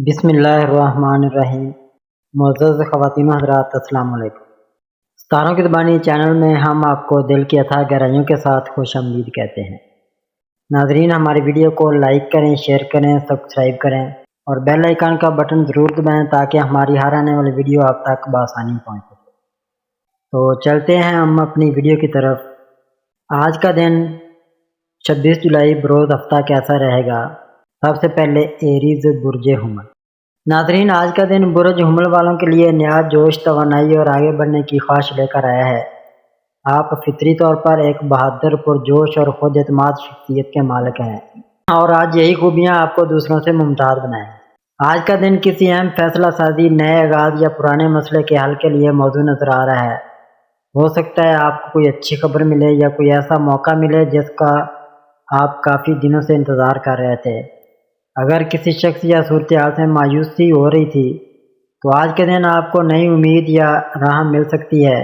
بسم اللہ الرحمن الرحیم۔ معزز خواتین و حضرات، السلام علیکم۔ ستاروں کی زبانی چینل میں ہم آپ کو دل کی اتھاہ گہرائیوں کے ساتھ خوش آمدید کہتے ہیں۔ ناظرین، ہماری ویڈیو کو لائک کریں، شیئر کریں، سبسکرائب کریں اور بیل آئیکن کا بٹن ضرور دبائیں تاکہ ہماری ہر آنے والی ویڈیو آپ تک بآسانی پہنچ سکے۔ تو چلتے ہیں ہم اپنی ویڈیو کی طرف۔ آج کا دن 26 جولائی بروز ہفتہ کیسا رہے گا؟ سب سے پہلے ایریز برج حمل۔ ناظرین، آج کا دن برج حمل والوں کے لیے نیا جوش، توانائی اور آگے بڑھنے کی خواہش لے کر آیا ہے۔ آپ فطری طور پر ایک بہادر، پرجوش اور خود اعتماد شخصیت کے مالک ہیں اور آج یہی خوبیاں آپ کو دوسروں سے ممتاز بنائیں۔ آج کا دن کسی اہم فیصلہ سازی، نئے آغاز یا پرانے مسئلے کے حل کے لیے موزوں نظر آ رہا ہے۔ ہو سکتا ہے آپ کو کوئی اچھی خبر ملے یا کوئی ایسا موقع ملے جس کا آپ کافی دنوں سے انتظار کر رہے تھے۔ اگر کسی شخص یا صورتحال سے مایوسی ہو رہی تھی تو آج کے دن آپ کو نئی امید یا راہ مل سکتی ہے۔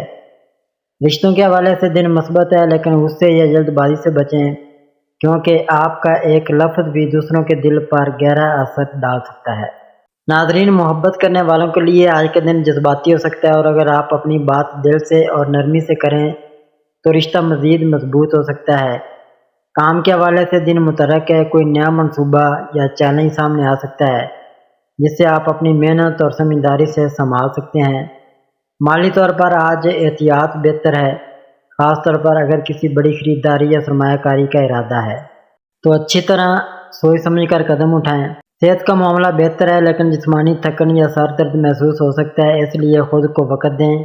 رشتوں کے حوالے سے دن مثبت ہے، لیکن غصے یا جلد بازی سے بچیں کیونکہ آپ کا ایک لفظ بھی دوسروں کے دل پر گہرا اثر ڈال سکتا ہے۔ ناظرین، محبت کرنے والوں کے لیے آج کا دن جذباتی ہو سکتا ہے اور اگر آپ اپنی بات دل سے اور نرمی سے کریں تو رشتہ مزید مضبوط ہو سکتا ہے۔ کام کے حوالے سے دن متحرک ہے، کوئی نیا منصوبہ یا چیلنج سامنے آ سکتا ہے جس سے آپ اپنی محنت اور سمجھداری سے سنبھال سکتے ہیں۔ مالی طور پر آج احتیاط بہتر ہے، خاص طور پر اگر کسی بڑی خریداری یا سرمایہ کاری کا ارادہ ہے تو اچھی طرح سوچ سمجھ کر قدم اٹھائیں۔ صحت کا معاملہ بہتر ہے، لیکن جسمانی تھکن یا سر درد محسوس ہو سکتا ہے، اس لیے خود کو وقت دیں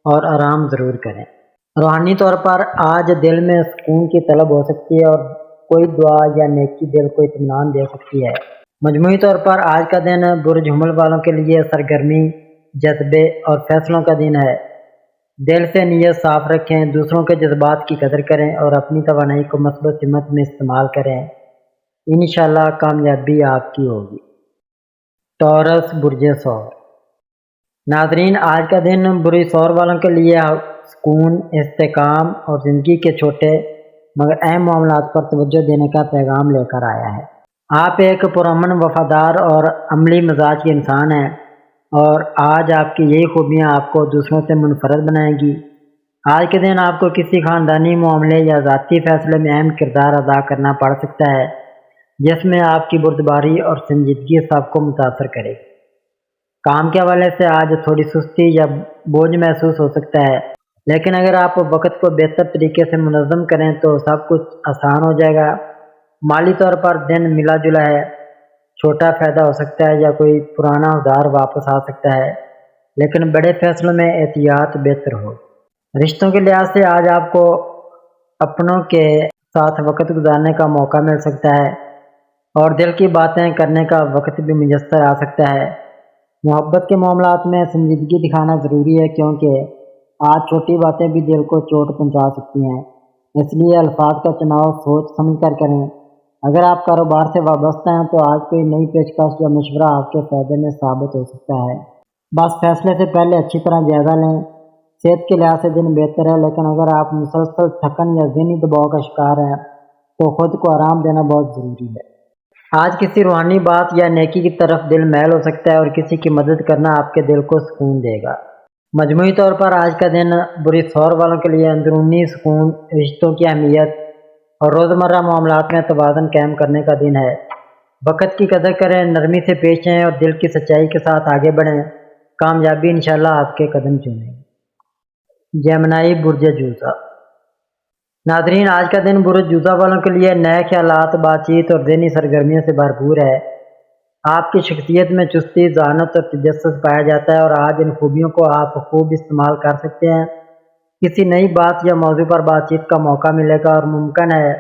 اور آرام ضرور کریں۔ روحانی طور پر آج دل میں سکون کی طلب ہو سکتی ہے اور کوئی دعا یا نیکی دل کو اطمینان دے سکتی ہے۔ مجموعی طور پر آج کا دن برج حمل والوں کے لیے سرگرمی، جذبے اور فیصلوں کا دن ہے۔ دل سے نیت صاف رکھیں، دوسروں کے جذبات کی قدر کریں اور اپنی توانائی کو مثبت سمت میں استعمال کریں۔ انشاءاللہ کامیابی آپ کی ہوگی۔ ٹورس برج ثور۔ ناظرین، آج کا دن برج ثور والوں کے لیے سکون، استحکام اور زندگی کے چھوٹے مگر اہم معاملات پر توجہ دینے کا پیغام لے کر آیا ہے۔ آپ ایک پرامن، وفادار اور عملی مزاج کے انسان ہیں اور آج آپ کی یہی خوبیاں آپ کو دوسروں سے منفرد بنائیں گی۔ آج کے دن آپ کو کسی خاندانی معاملے یا ذاتی فیصلے میں اہم کردار ادا کرنا پڑ سکتا ہے جس میں آپ کی بردباری اور سنجیدگی سب کو متاثر کرے گی۔ کام کے حوالے سے آج تھوڑی سستی یا بوجھ محسوس ہو سکتا ہے، لیکن اگر آپ وقت کو بہتر طریقے سے منظم کریں تو سب کچھ آسان ہو جائے گا۔ مالی طور پر دن ملا جلا ہے، چھوٹا فائدہ ہو سکتا ہے یا کوئی پرانا ادھار واپس آ سکتا ہے، لیکن بڑے فیصلوں میں احتیاط بہتر ہو۔ رشتوں کے لحاظ سے آج آپ کو اپنوں کے ساتھ وقت گزارنے کا موقع مل سکتا ہے اور دل کی باتیں کرنے کا وقت بھی میسر آ سکتا ہے۔ محبت کے معاملات میں سنجیدگی دکھانا ضروری ہے کیونکہ آج چھوٹی باتیں بھی دل کو چوٹ پہنچا سکتی ہیں، اس لیے الفاظ کا چناؤ سوچ سمجھ کر کریں۔ اگر آپ کاروبار سے وابستہ ہیں تو آج کوئی نئی پیشکش یا مشورہ آپ کے فائدے میں ثابت ہو سکتا ہے، بس فیصلے سے پہلے اچھی طرح جائزہ لیں۔ صحت کے لحاظ سے دن بہتر ہے، لیکن اگر آپ مسلسل تھکن یا ذہنی دباؤ کا شکار ہیں تو خود کو آرام دینا بہت ضروری ہے۔ آج کسی روحانی بات یا نیکی کی طرف دل میل ہو سکتا ہے اور کسی کی مدد کرنا آپ کے دل کو سکون دے گا۔ مجموعی طور پر آج کا دن برج ثور والوں کے لیے اندرونی سکون، رشتوں کی اہمیت اور روزمرہ معاملات میں توازن قائم کرنے کا دن ہے۔ وقت کی قدر کریں، نرمی سے پیش آئیں اور دل کی سچائی کے ساتھ آگے بڑھیں۔ کامیابی انشاءاللہ آپ کے قدم چومے گی۔ جیمنائی برج جوزہ۔ ناظرین، آج کا دن برج جوزہ والوں کے لیے نئے خیالات، بات چیت اور ذہنی سرگرمیوں سے بھرپور ہے۔ آپ کی شخصیت میں چستی، ذہانت اور تجسس پایا جاتا ہے اور آج ان خوبیوں کو آپ خوب استعمال کر سکتے ہیں۔ کسی نئی بات یا موضوع پر بات چیت کا موقع ملے گا اور ممکن ہے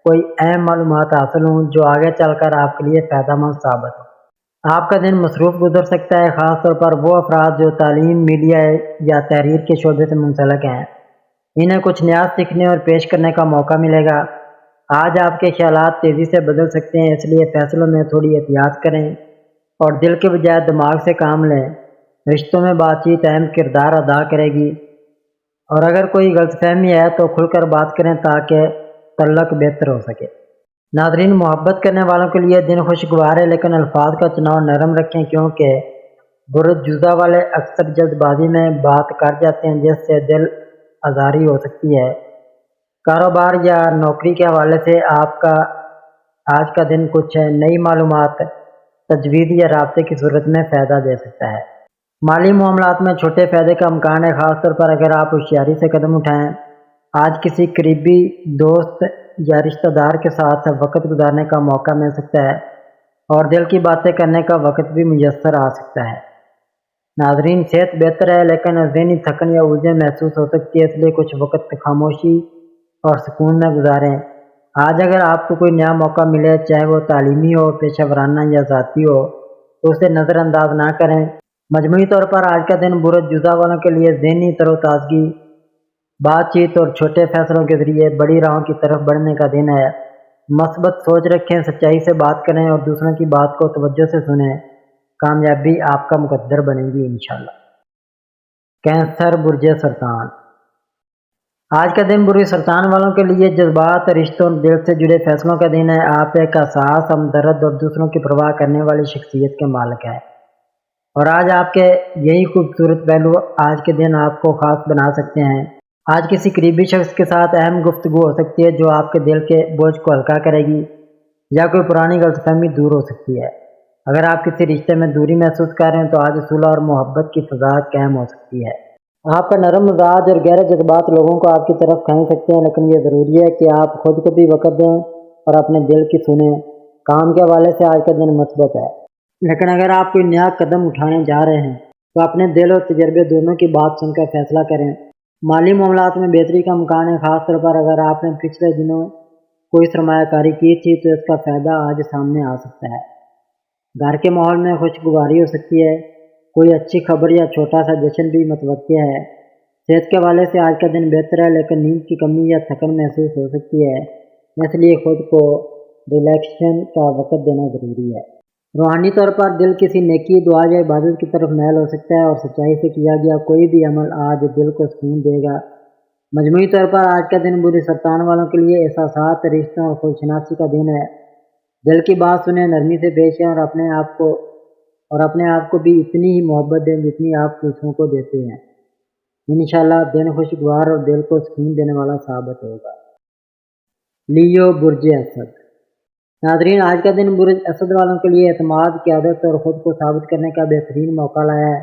کوئی اہم معلومات حاصل ہوں جو آگے چل کر آپ کے لیے فائدہ مند ثابت ہو۔ آپ کا دن مصروف گزر سکتا ہے، خاص طور پر وہ افراد جو تعلیم، میڈیا یا تحریر کے شعبے سے منسلک ہیں۔ انہیں کچھ نیا سیکھنے اور پیش کرنے کا موقع ملے گا۔ آج آپ کے خیالات تیزی سے بدل سکتے ہیں، اس لیے فیصلوں میں تھوڑی احتیاط کریں اور دل کے بجائے دماغ سے کام لیں۔ رشتوں میں بات چیت اہم کردار ادا کرے گی اور اگر کوئی غلط فہمی ہے تو کھل کر بات کریں تاکہ تعلق بہتر ہو سکے۔ ناظرین، محبت کرنے والوں کے لیے دن خوشگوار ہے، لیکن الفاظ کا چناؤ نرم رکھیں، کیونکہ برد جزا والے اکثر جلد بازی میں بات کر جاتے ہیں جس سے دل آزاری ہو سکتی ہے۔ کاروبار یا نوکری کے حوالے سے آپ کا آج کا دن کچھ نئی معلومات، تجویز یا رابطے کی صورت میں فائدہ دے سکتا ہے۔ مالی معاملات میں چھوٹے فائدے کا امکان ہے، خاص طور پر اگر آپ ہوشیاری سے قدم اٹھائیں۔ آج کسی قریبی دوست یا رشتہ دار کے ساتھ وقت گزارنے کا موقع مل سکتا ہے اور دل کی باتیں کرنے کا وقت بھی میسر آ سکتا ہے۔ ناظرین، صحت بہتر ہے لیکن ذہنی تھکن یا الجھن محسوس ہو سکتی ہے، اس لیے کچھ وقت خاموشی اور سکون میں گزاریں۔ آج اگر آپ کو کوئی نیا موقع ملے، چاہے وہ تعلیمی ہو، پیشہ ورانہ یا ذاتی ہو، تو اسے نظر انداز نہ کریں۔ مجموعی طور پر آج کا دن برد جزا والوں کے لیے ذہنی تر و تازگی، بات چیت اور چھوٹے فیصلوں کے ذریعے بڑی راہوں کی طرف بڑھنے کا دن ہے۔ مثبت سوچ رکھیں، سچائی سے بات کریں اور دوسروں کی بات کو توجہ سے سنیں۔ کامیابی آپ کا مقدر بنے گی انشاءاللہ۔ کینسر، برج سرطان۔ آج کا دن برج سرطان والوں کے لیے جذبات، رشتوں اور دل سے جڑے فیصلوں کا دن ہے۔ آپ ایک حساس، ہمدرد اور دوسروں کی پرواہ کرنے والی شخصیت کے مالک ہیں، اور آج آپ کے یہی خوبصورت پہلو آج کے دن آپ کو خاص بنا سکتے ہیں۔ آج کسی قریبی شخص کے ساتھ اہم گفتگو ہو سکتی ہے جو آپ کے دل کے بوجھ کو ہلکا کرے گی، یا کوئی پرانی غلط فہمی دور ہو سکتی ہے۔ اگر آپ کسی رشتے میں دوری محسوس کر رہے ہیں تو آج صلح اور محبت کی فضا قائم ہو سکتی ہے۔ آپ کا نرم مزاج اور گہرے جذبات لوگوں کو آپ کی طرف کھینچ سکتے ہیں، لیکن یہ ضروری ہے کہ آپ خود کو بھی وقت دیں اور اپنے دل کی سنیں۔ کام کے حوالے سے آج کا دن مثبت ہے، لیکن اگر آپ کوئی نیا قدم اٹھانے جا رہے ہیں تو اپنے دل اور تجربے دونوں کی بات سن کر فیصلہ کریں۔ مالی معاملات میں بہتری کا امکان ہے، خاص طور پر اگر آپ نے پچھلے دنوں کوئی سرمایہ کاری کی تھی تو اس کا فائدہ آج سامنے آ سکتا ہے۔ گھر کے ماحول میں خوشگواری ہو سکتی ہے، کوئی اچھی خبر یا چھوٹا سا جشن بھی متوقع ہے۔ صحت کے حوالے سے آج کا دن بہتر ہے، لیکن نیند کی کمی یا تھکن محسوس ہو سکتی ہے، اس لیے خود کو ریلیکسیشن کا وقت دینا ضروری ہے۔ روحانی طور پر دل کسی نیکی، دعا یا عبادت کی طرف میل ہو سکتا ہے، اور سچائی سے کیا گیا کوئی بھی عمل آج دل کو سکون دے گا۔ مجموعی طور پر آج کا دن برج سرطان والوں کے لیے احساسات، رشتوں اور خود شناسی کا دن ہے۔ دل کی بات سنیں، نرمی سے پیش آئیں اور اپنے آپ کو بھی اتنی ہی محبت دیں جتنی آپ دوسروں کو دیتے ہیں۔ انشاءاللہ دن خوشگوار اور دل کو سکون دینے والا ثابت ہوگا۔ لیو، برج اسد۔ ناظرین، آج کا دن برج اسد والوں کے لیے اعتماد، قیادت اور خود کو ثابت کرنے کا بہترین موقع لایا ہے۔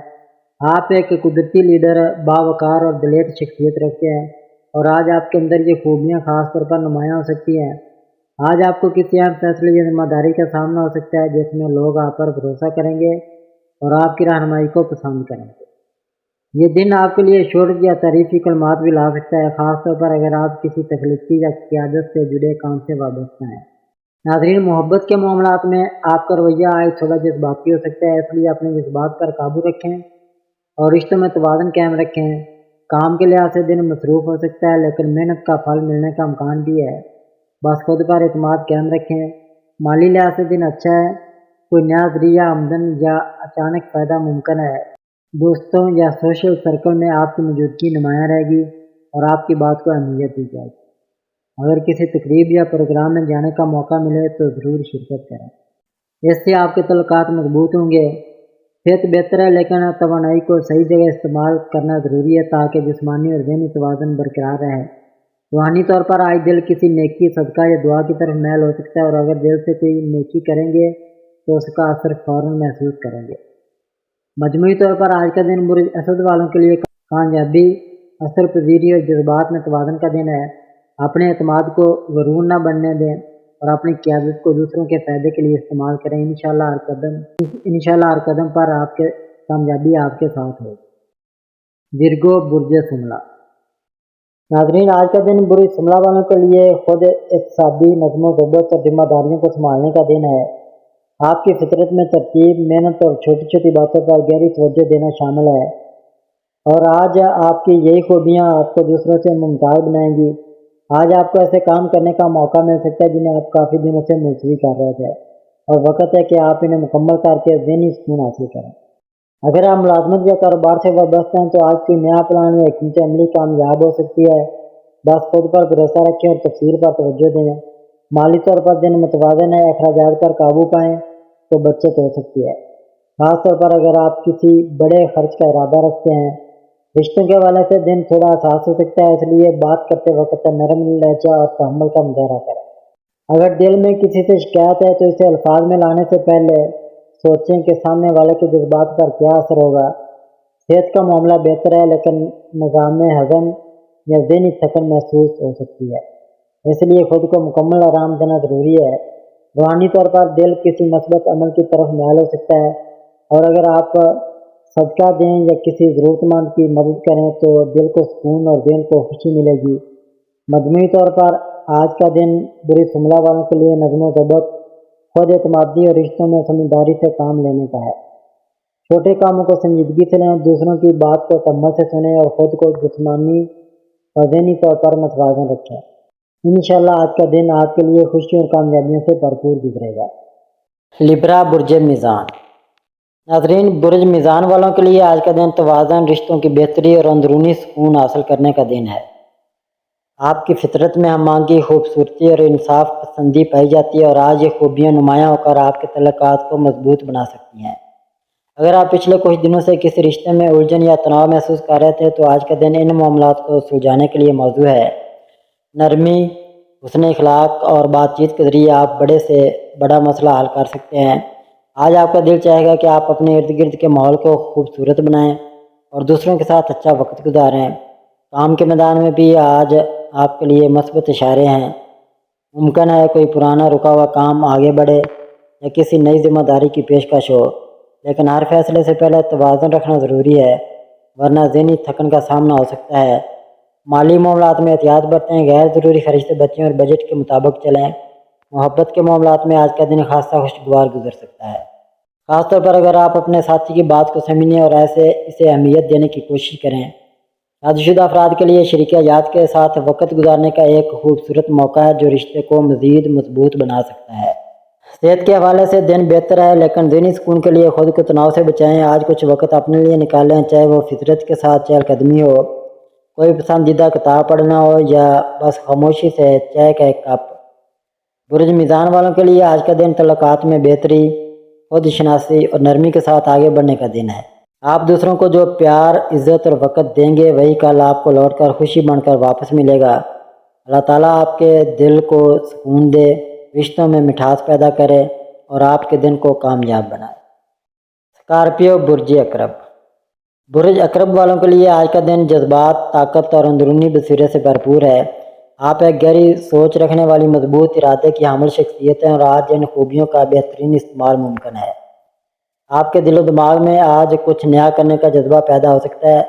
آپ ایک قدرتی لیڈر، باوقار اور دلیر شخصیت رکھتے ہیں، اور آج آپ کے اندر یہ خوبیاں خاص طور پر نمایاں ہو سکتی ہیں۔ آج آپ کو کسی اہم فیصلے یا ذمہ داری کا سامنا ہو سکتا ہے جس میں لوگ آپ پر بھروسہ کریں گے اور آپ کی رہنمائی کو پسند کریں گے۔ یہ دن آپ کے لیے شکر یا تعریفی کلمات بھی لا سکتا ہے، خاص طور پر اگر آپ کسی تخلیقی یا قیادت سے جڑے کام سے وابستہ ہیں۔ ناظرین، محبت کے معاملات میں آپ کا رویہ آج تھوڑا جذباتی ہو سکتا ہے، اس لیے اپنے جذبات پر قابو رکھیں اور رشتوں میں توازن قائم رکھیں۔ کام کے لحاظ سے دن مصروف ہو سکتا ہے، لیکن محنت کا پھل ملنے کا امکان بھی ہے۔ بس خود پر اعتماد قائم رکھیں۔ مالی لحاظ سے دن اچھا ہے، کوئی نیا ذریعہ آمدن یا اچانک فائدہ ممکن ہے۔ دوستوں یا سوشل سرکل میں آپ کی موجودگی نمایاں رہے گی اور آپ کی بات کو اہمیت دی جائے گی۔ اگر کسی تقریب یا پروگرام میں جانے کا موقع ملے تو ضرور شرکت کریں، اس سے آپ کے تعلقات مضبوط ہوں گے۔ صحت بہتر ہے، لیکن توانائی کو صحیح جگہ استعمال کرنا ضروری ہے تاکہ جسمانی اور ذہنی توازن برقرار رہے۔ روحانی طور پر آج دل کسی نیکی، صدقہ یا دعا کی طرف میل ہو سکتا ہے، اور اگر دل سے کوئی نیکی کریں گے تو اس کا اثر فوراً محسوس کریں گے۔ مجموعی طور پر آج کا دن برج اسد والوں کے لیے کامیابی، اثر پذیری اور جذبات میں توازن کا دن ہے۔ اپنے اعتماد کو غرور نہ بننے دیں اور اپنی قیادت کو دوسروں کے فائدے کے لیے استعمال کریں۔ انشاءاللہ ہر قدم پر آپ کے کامیابی آپ کے ساتھ ہوگی۔ ورگو، برج سملہ۔ ناظرین، آج کا دن برج سملہ والوں کے لیے خود اقتصادی نظم و ضبط اور ذمہ داریوں کو سنبھالنے کا دن ہے۔ آپ کی فطرت میں ترتیب، محنت اور چھوٹی چھوٹی باتوں پر گہری توجہ دینا شامل ہے، اور آج آپ کی یہی خوبیاں آپ کو دوسروں سے ممتاز بنائیں گی۔ آج آپ کو ایسے کام کرنے کا موقع مل سکتا ہے جنہیں آپ کافی دنوں سے ملتوی کر رہے تھے، اور وقت ہے کہ آپ انہیں مکمل کر کے ذہنی سکون حاصل کریں۔ اگر آپ ملازمت یا کاروبار سے وابستہ ہیں تو آج کوئی نیا پلان یا حکمت عملی کامیاب ہو سکتی ہے۔ بس خود پر بھروسہ رکھیں اور تفصیل پر توجہ دیں۔ مالی طور پر دن متوازن ہے، اخراجات پر قابو پائیں تو بچت ہو سکتی ہے، خاص طور پر اگر آپ کسی بڑے خرچ کا ارادہ رکھتے ہیں۔ رشتوں کے حوالے سے دن تھوڑا حساس ہو سکتا ہے، اس لیے بات کرتے وقت نرم لہجہ اور تحمل کا مظاہرہ کریں۔ اگر دل میں کسی سے شکایت ہے تو اسے الفاظ میں لانے سے پہلے سوچیں کہ سامنے والے کے جذبات پر کیا اثر ہوگا۔ صحت کا معاملہ بہتر ہے لیکن نظام ہضم یا ذہنی تھکن محسوس ہو سکتی ہے، اس لیے خود کو مکمل آرام دینا ضروری ہے۔ روحانی طور پر دل کسی مثبت عمل کی طرف مائل ہو سکتا ہے، اور اگر آپ صدقہ دیں یا کسی ضرورت مند کی مدد کریں تو دل کو سکون اور ذہن کو خوشی ملے گی۔ مجموعی طور پر آج کا دن بری سملہ والوں کے لیے نظم و ضبط، خود اعتمادی اور رشتوں میں سمجھداری سے کام لینے کا ہے۔ چھوٹے کاموں کو سنجیدگی سے لیں، دوسروں کی بات کو تأمل سے سنیں اور خود کو جسمانی اور ذہنی طور پر متوازن رکھیں۔ انشاءاللہ آج کا دن آپ کے لیے خوشی اور کامیابیوں سے بھرپور گزرے گا۔ لبرا برج میزان۔ ناظرین، برج میزان والوں کے لیے آج کا دن توازن، رشتوں کی بہتری اور اندرونی سکون حاصل کرنے کا دن ہے۔ آپ کی فطرت میں ہم آہنگی، خوبصورتی اور انصاف پسندی پائی جاتی ہے، اور آج یہ خوبیاں نمایاں ہو کر آپ کے تعلقات کو مضبوط بنا سکتی ہیں۔ اگر آپ پچھلے کچھ دنوں سے کسی رشتے میں الجھن یا تناؤ محسوس کر رہے تھے تو آج کا دن ان معاملات کو سلجھانے کے لیے موزوں ہے۔ نرمی، حسن اخلاق اور بات چیت کے ذریعے آپ بڑے سے بڑا مسئلہ حل کر سکتے ہیں۔ آج آپ کا دل چاہے گا کہ آپ اپنے ارد گرد کے ماحول کو خوبصورت بنائیں اور دوسروں کے ساتھ اچھا وقت گزاریں۔ کام کے میدان میں بھی آج آپ کے لیے مثبت اشارے ہیں۔ ممکن ہے کوئی پرانا رکا ہوا کام آگے بڑھے یا کسی نئی ذمہ داری کی پیشکش ہو، لیکن ہر فیصلے سے پہلے توازن رکھنا ضروری ہے، ورنہ ذہنی تھکن کا سامنا ہو سکتا ہے۔ مالی معاملات میں احتیاط برتیں، غیر ضروری خرچ سے بچیں اور بجٹ کے مطابق چلیں۔ محبت کے معاملات میں آج کا دن خاصا خوشگوار گزر سکتا ہے، خاص طور پر اگر آپ اپنے ساتھی کی بات کو سمجھنے اور اسے اہمیت دینے کی کوشش کریں۔ شادی شدہ افراد کے لیے شریک حیات کے ساتھ وقت گزارنے کا ایک خوبصورت موقع ہے جو رشتے کو مزید مضبوط بنا سکتا ہے۔ صحت کے حوالے سے دن بہتر ہے لیکن ذہنی سکون کے لیے خود کو تناؤ سے بچائیں۔ آج کچھ وقت اپنے لیے نکالیں، چاہے وہ فطرت کے ساتھ چہل قدمی ہو، کوئی پسندیدہ کتاب پڑھنا ہو یا بس خاموشی سے چائے کا ایک کپ۔ برج میزان والوں کے لیے آج کا دن تعلقات میں بہتری، خود شناسی اور نرمی کے ساتھ آگے بڑھنے کا دن ہے۔ آپ دوسروں کو جو پیار، عزت اور وقت دیں گے وہی کل آپ کو لوٹ کر خوشی بن کر واپس ملے گا۔ اللہ تعالیٰ آپ کے دل کو سکون دے، رشتوں میں مٹھاس پیدا کرے اور آپ کے دن کو کامیاب بنائے۔ اسکارپیو برج عقرب۔ برج عقرب والوں کے لیے آج کا دن جذبات، طاقت اور اندرونی بصیرت سے بھرپور ہے۔ آپ ایک گہری سوچ رکھنے والی مضبوط ارادے کی حامل شخصیت ہیں اور آج ان خوبیوں کا بہترین استعمال ممکن ہے۔ آپ کے دل و دماغ میں آج کچھ نیا کرنے کا جذبہ پیدا ہو سکتا ہے،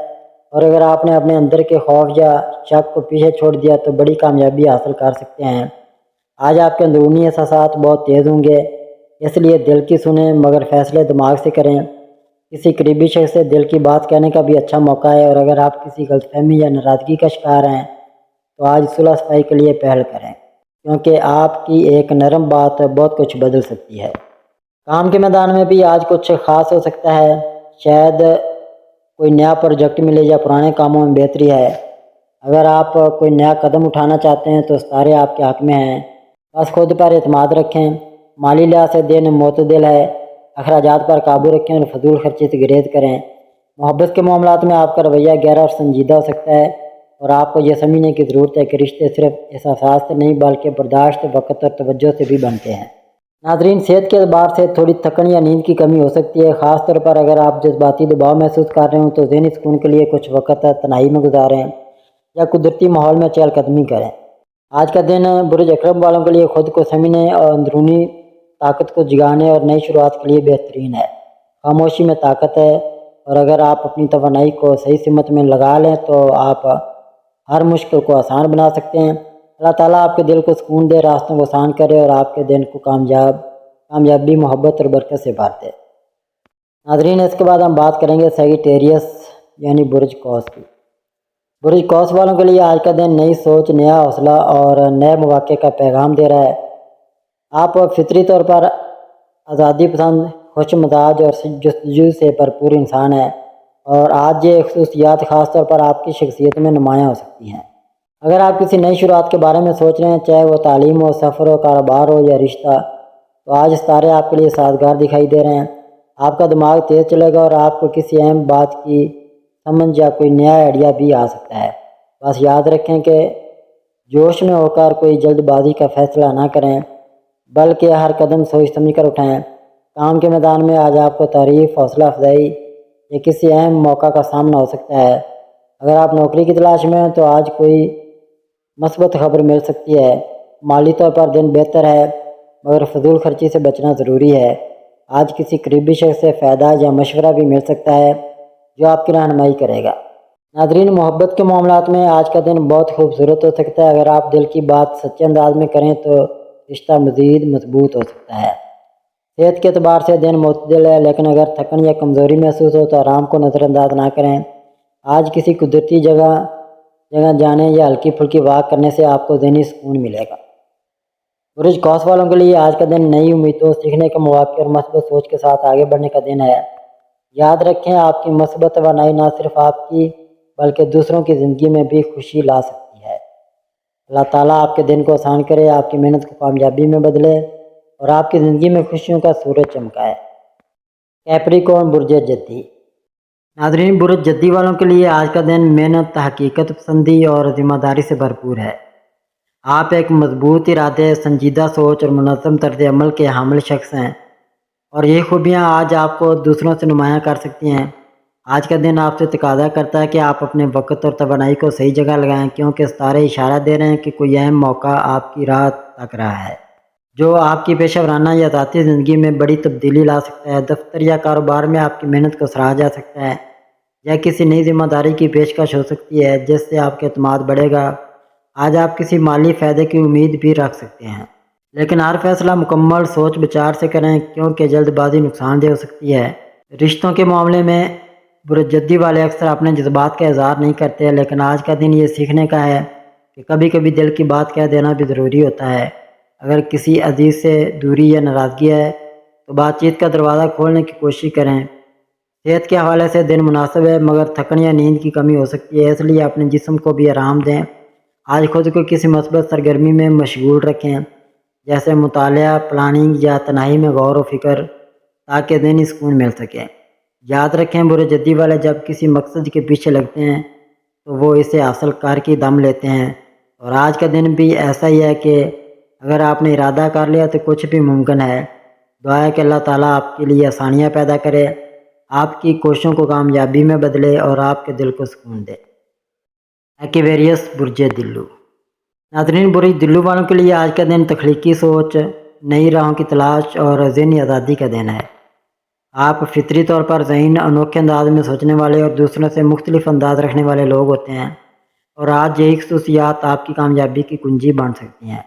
اور اگر آپ نے اپنے اندر کے خوف یا شک کو پیچھے چھوڑ دیا تو بڑی کامیابی حاصل کر سکتے ہیں۔ آج آپ کے اندرونی احساسات بہت تیز ہوں گے، اس لیے دل کی سنیں مگر فیصلے دماغ سے کریں۔ کسی قریبی شخص سے دل کی بات کہنے کا بھی اچھا موقع ہے، اور اگر آپ کسی غلط فہمی یا ناراضگی کا شکار ہیں تو آج صلح صفائی کے لیے پہل کریں، کیونکہ آپ کی ایک نرم بات بہت کچھ بدل سکتی ہے۔ کام کے میدان میں بھی آج کچھ خاص ہو سکتا ہے، شاید کوئی نیا پروجیکٹ ملے یا پرانے کاموں میں بہتری ہے۔ اگر آپ کوئی نیا قدم اٹھانا چاہتے ہیں تو ستارے آپ کے حق میں ہیں، بس خود پر اعتماد رکھیں۔ مالی لحاظ سے دن معتدل ہے، اخراجات پر قابو رکھیں اور فضول خرچی سے گریز کریں۔ محبت کے معاملات میں آپ کا رویہ گہرا اور سنجیدہ ہو سکتا ہے، اور آپ کو یہ سمجھنے کی ضرورت ہے کہ رشتے صرف احساسات سے نہیں بلکہ برداشت، وقت اور توجہ سے بھی بنتے ہیں۔ ناظرین، صحت کے اعتبار سے تھوڑی تھکن یا نیند کی کمی ہو سکتی ہے، خاص طور پر اگر آپ جذباتی دباؤ محسوس کر رہے ہوں تو ذہنی سکون کے لیے کچھ وقت تنہائی میں گزاریں یا قدرتی ماحول میں چہل قدمی کریں۔ آج کا دن برج عقرب والوں کے لیے خود کو سمجھنے اور اندرونی طاقت کو جگانے اور نئی شروعات کے لیے بہترین ہے۔ خاموشی میں طاقت ہے، اور اگر آپ اپنی توانائی کو صحیح سمت میں لگا لیں تو آپ ہر مشکل کو آسان بنا سکتے ہیں۔ اللہ تعالیٰ آپ کے دل کو سکون دے، راستوں کو آسان کرے اور آپ کے دن کو کامیابی، محبت اور برکت سے بھر دے۔ ناظرین، اس کے بعد ہم بات کریں گے سیگیٹیریس یعنی برج قوس کی۔ برج قوس والوں کے لیے آج کا دن نئی سوچ، نیا حوصلہ اور نئے مواقع کا پیغام دے رہا ہے۔ آپ فطری طور پر آزادی پسند، خوش مزاج اور جستجو سے بھرپور انسان ہیں، اور آج یہ خصوصیات خاص طور پر آپ کی شخصیت میں نمایاں ہو سکتی ہیں۔ اگر آپ کسی نئی شروعات کے بارے میں سوچ رہے ہیں، چاہے وہ تعلیم ہو، سفر ہو، کاروبار ہو یا رشتہ، تو آج ستارے آپ کے لیے سازگار دکھائی دے رہے ہیں۔ آپ کا دماغ تیز چلے گا اور آپ کو کسی اہم بات کی سمجھ یا کوئی نیا آئیڈیا بھی آ سکتا ہے۔ بس یاد رکھیں کہ جوش میں ہو کر کوئی جلد بازی کا فیصلہ نہ کریں، بلکہ ہر قدم سوچ سمجھ کر اٹھائیں۔ کام کے میدان میں آج آپ کو تعریف، حوصلہ افزائی یا کسی اہم موقع کا سامنا ہو سکتا ہے۔ اگر آپ نوکری کی تلاش میں ہیں تو آج کوئی مثبت خبر مل سکتی ہے۔ مالی طور پر دن بہتر ہے، مگر فضول خرچی سے بچنا ضروری ہے۔ آج کسی قریبی شخص سے فائدہ یا مشورہ بھی مل سکتا ہے جو آپ کی رہنمائی کرے گا۔ ناظرین، محبت کے معاملات میں آج کا دن بہت خوبصورت ہو سکتا ہے۔ اگر آپ دل کی بات سچے انداز میں کریں تو رشتہ مزید مضبوط ہو سکتا ہے۔ صحت کے اعتبار سے دن معتدل ہے، لیکن اگر تھکن یا کمزوری محسوس ہو تو آرام کو نظر انداز نہ کریں۔ آج کسی قدرتی جگہ جانے یا ہلکی پھلکی واک کرنے سے آپ کو ذہنی سکون ملے گا۔ برج قوس والوں کے لیے آج کا دن نئی امیدوں، سیکھنے کے مواقع اور مثبت سوچ کے ساتھ آگے بڑھنے کا دن ہے۔ یاد رکھیں، آپ کی مثبت توانائی نہ صرف آپ کی بلکہ دوسروں کی زندگی میں بھی خوشی لا سکتی ہے۔ اللہ تعالیٰ آپ کے دن کو آسان کرے، آپ کی محنت کو کامیابی میں بدلے اور آپ کی زندگی میں خوشیوں کا سورج چمکائے۔ کیپریکارن، برج جدی۔ ناظرین، برج جدی والوں کے لیے آج کا دن محنت، حقیقت پسندی اور ذمہ داری سے بھرپور ہے۔ آپ ایک مضبوط ارادے، سنجیدہ سوچ اور منظم طرز عمل کے حامل شخص ہیں، اور یہ خوبیاں آج آپ کو دوسروں سے نمایاں کر سکتی ہیں۔ آج کا دن آپ سے تقاضا کرتا ہے کہ آپ اپنے وقت اور توانائی کو صحیح جگہ لگائیں، کیونکہ ستارے اشارہ دے رہے ہیں کہ کوئی اہم موقع آپ کی راہ تک رہا ہے جو آپ کی پیشہ ورانہ یا ذاتی زندگی میں بڑی تبدیلی لا سکتا ہے۔ دفتر یا کاروبار میں آپ کی محنت کو سراہا جا سکتا ہے، یا کسی نئی ذمہ داری کی پیشکش ہو سکتی ہے جس سے آپ کا اعتماد بڑھے گا۔ آج آپ کسی مالی فائدے کی امید بھی رکھ سکتے ہیں، لیکن ہر فیصلہ مکمل سوچ بچار سے کریں، کیونکہ جلد بازی نقصان دہ ہو سکتی ہے۔ رشتوں کے معاملے میں برج جدی والے اکثر اپنے جذبات کا اظہار نہیں کرتے، لیکن آج کا دن یہ سیکھنے کا ہے کہ کبھی کبھی دل کی بات کہہ دینا بھی ضروری ہوتا ہے۔ اگر کسی عزیز سے دوری یا ناراضگی ہے تو بات چیت کا دروازہ کھولنے کی کوشش کریں۔ صحت کے حوالے سے دن مناسب ہے، مگر تھکن یا نیند کی کمی ہو سکتی ہے، اس لیے اپنے جسم کو بھی آرام دیں۔ آج خود کو کسی مثبت سرگرمی میں مشغول رکھیں، جیسے مطالعہ، پلاننگ یا تنہائی میں غور و فکر، تاکہ ذہنی سکون مل سکے۔ یاد رکھیں، برج جدی والے جب کسی مقصد کے پیچھے لگتے ہیں تو وہ اسے حاصل کر کے دم لیتے ہیں، اور آج کا دن بھی ایسا ہی ہے کہ اگر آپ نے ارادہ کر لیا تو کچھ بھی ممکن ہے۔ دعا ہے کہ اللہ تعالیٰ آپ کے لیے آسانیاں پیدا کرے، آپ کی کوششوں کو کامیابی میں بدلے اور آپ کے دل کو سکون دے۔ ایکویریس، برج دلو۔ ناظرین، برج دلو والوں کے لیے آج کا دن تخلیقی سوچ، نئی راہوں کی تلاش اور ذہنی آزادی کا دن ہے۔ آپ فطری طور پر ذہین، انوکھے انداز میں سوچنے والے اور دوسروں سے مختلف انداز رکھنے والے لوگ ہوتے ہیں، اور آج یہی خصوصیات آپ کی کامیابی کی کنجی بن سکتی ہیں۔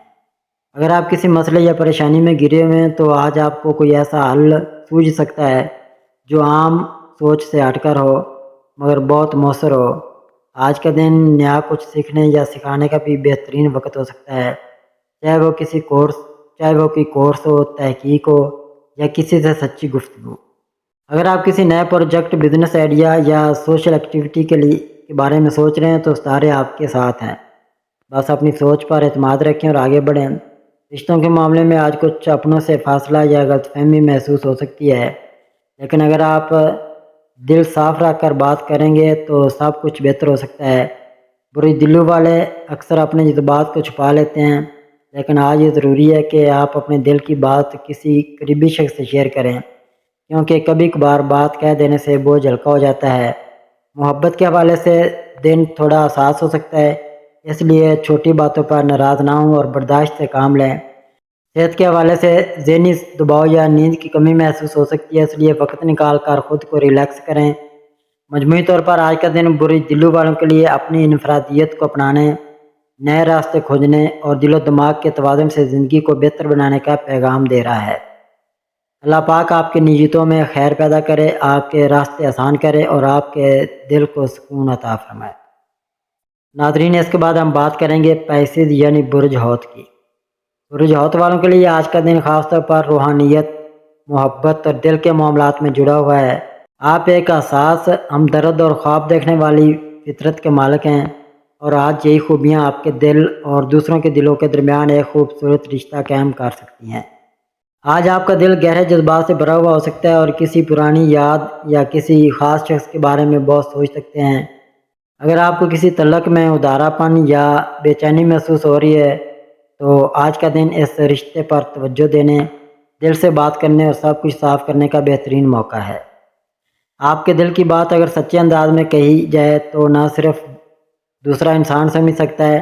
اگر آپ کسی مسئلے یا پریشانی میں گرے ہوئے ہیں تو آج آپ کو کوئی ایسا حل سوجھ سکتا ہے جو عام سوچ سے ہٹ کر ہو مگر بہت مؤثر ہو۔ آج کا دن نیا کچھ سیکھنے یا سکھانے کا بھی بہترین وقت ہو سکتا ہے، چاہے وہ کوئی کورس ہو، تحقیق ہو یا کسی سے سچی گفتگو۔ اگر آپ کسی نئے پروجیکٹ، بزنس آئیڈیا یا سوشل ایکٹیویٹی کے بارے میں سوچ رہے ہیں تو ستارے آپ کے ساتھ ہیں۔ بس اپنی سوچ پر اعتماد رکھیں اور آگے بڑھیں۔ رشتوں کے معاملے میں آج کچھ اپنوں سے فاصلہ یا غلط فہمی محسوس ہو سکتی ہے، لیکن اگر آپ دل صاف رکھ کر بات کریں گے تو سب کچھ بہتر ہو سکتا ہے۔ برج دلو والے اکثر اپنے جذبات کو چھپا لیتے ہیں، لیکن آج یہ ضروری ہے کہ آپ اپنے دل کی بات کسی قریبی شخص سے شیئر کریں، کیونکہ کبھی کبھار بات کہہ دینے سے بوجھ ہلکا ہو جاتا ہے۔ محبت کے حوالے سے دن تھوڑا حساس ہو سکتا ہے، اس لیے چھوٹی باتوں پر ناراض نہ ہوں اور برداشت سے کام لیں۔ صحت کے حوالے سے ذہنی دباؤ یا نیند کی کمی محسوس ہو سکتی ہے، اس لیے وقت نکال کر خود کو ریلیکس کریں۔ مجموعی طور پر آج کا دن برج دلو والوں کے لیے اپنی انفرادیت کو اپنانے، نئے راستے کھوجنے اور دل و دماغ کے توازن سے زندگی کو بہتر بنانے کا پیغام دے رہا ہے۔ اللہ پاک آپ کی نیتوں میں خیر پیدا کرے، آپ کے راستے آسان کرے اور آپ کے دل کو سکون عطا فرمائے۔ ناظرین، اس کے بعد ہم بات کریں گے پیسز یعنی برج حوت کی۔ برج حوت والوں کے لیے آج کا دن خاص طور پر روحانیت، محبت اور دل کے معاملات میں جڑا ہوا ہے۔ آپ ایک حساس، ہمدرد اور خواب دیکھنے والی فطرت کے مالک ہیں۔ اور آج یہی خوبیاں آپ کے دل اور دوسروں کے دلوں کے درمیان ایک خوبصورت رشتہ قائم کر سکتی ہیں۔ آج آپ کا دل گہرے جذبات سے بھرا ہوا ہو سکتا ہے اور کسی پرانی یاد یا کسی خاص شخص کے بارے میں بہت سوچ سکتے ہیں۔ اگر آپ کو کسی تعلق میں ادارا پن یا بے چینی محسوس ہو رہی ہے تو آج کا دن اس رشتے پر توجہ دینے، دل سے بات کرنے اور سب کچھ صاف کرنے کا بہترین موقع ہے۔ آپ کے دل کی بات اگر سچے انداز میں کہی جائے تو نہ صرف دوسرا انسان سمجھ سکتا ہے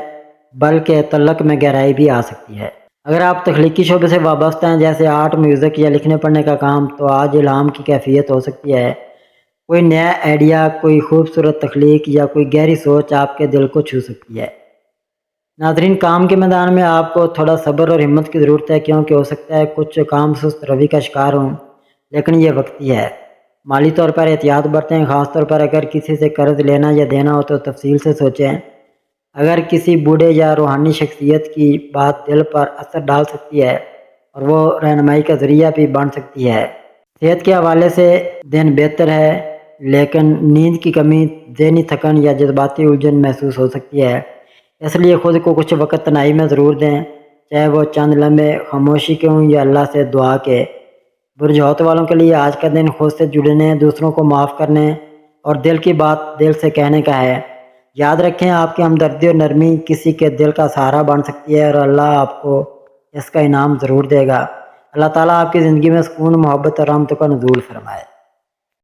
بلکہ تعلق میں گہرائی بھی آ سکتی ہے۔ اگر آپ تخلیقی شعبے سے وابستہ ہیں جیسے آرٹ، میوزک یا لکھنے پڑھنے کا کام، تو آج الہام کی کیفیت ہو سکتی ہے۔ کوئی نیا آئیڈیا، کوئی خوبصورت تخلیق یا کوئی گہری سوچ آپ کے دل کو چھو سکتی ہے۔ ناظرین، کام کے میدان میں آپ کو تھوڑا صبر اور ہمت کی ضرورت ہے، کیونکہ ہو سکتا ہے کچھ کام سست روی کا شکار ہوں، لیکن یہ وقتی ہے۔ مالی طور پر احتیاط برتیں، خاص طور پر اگر کسی سے قرض لینا یا دینا ہو تو تفصیل سے سوچیں۔ اگر کسی بوڑھے یا روحانی شخصیت کی بات دل پر اثر ڈال سکتی ہے اور وہ رہنمائی کا ذریعہ بھی بن سکتی ہے۔ صحت کے حوالے سے دن بہتر ہے، لیکن نیند کی کمی، ذہنی تھکن یا جذباتی الجھن محسوس ہو سکتی ہے۔ اس لیے خود کو کچھ وقت تنہائی میں ضرور دیں، چاہے وہ چند لمحے خاموشی کے ہوں یا اللہ سے دعا کے۔ برجھوت والوں کے لیے آج کا دن خود سے جڑنے، دوسروں کو معاف کرنے اور دل کی بات دل سے کہنے کا ہے۔ یاد رکھیں، آپ کی ہمدردی اور نرمی کسی کے دل کا سہارا بن سکتی ہے اور اللہ آپ کو اس کا انعام ضرور دے گا۔ اللہ تعالیٰ آپ کی زندگی میں سکون، محبت اور رحمتوں کا نزول فرمائے۔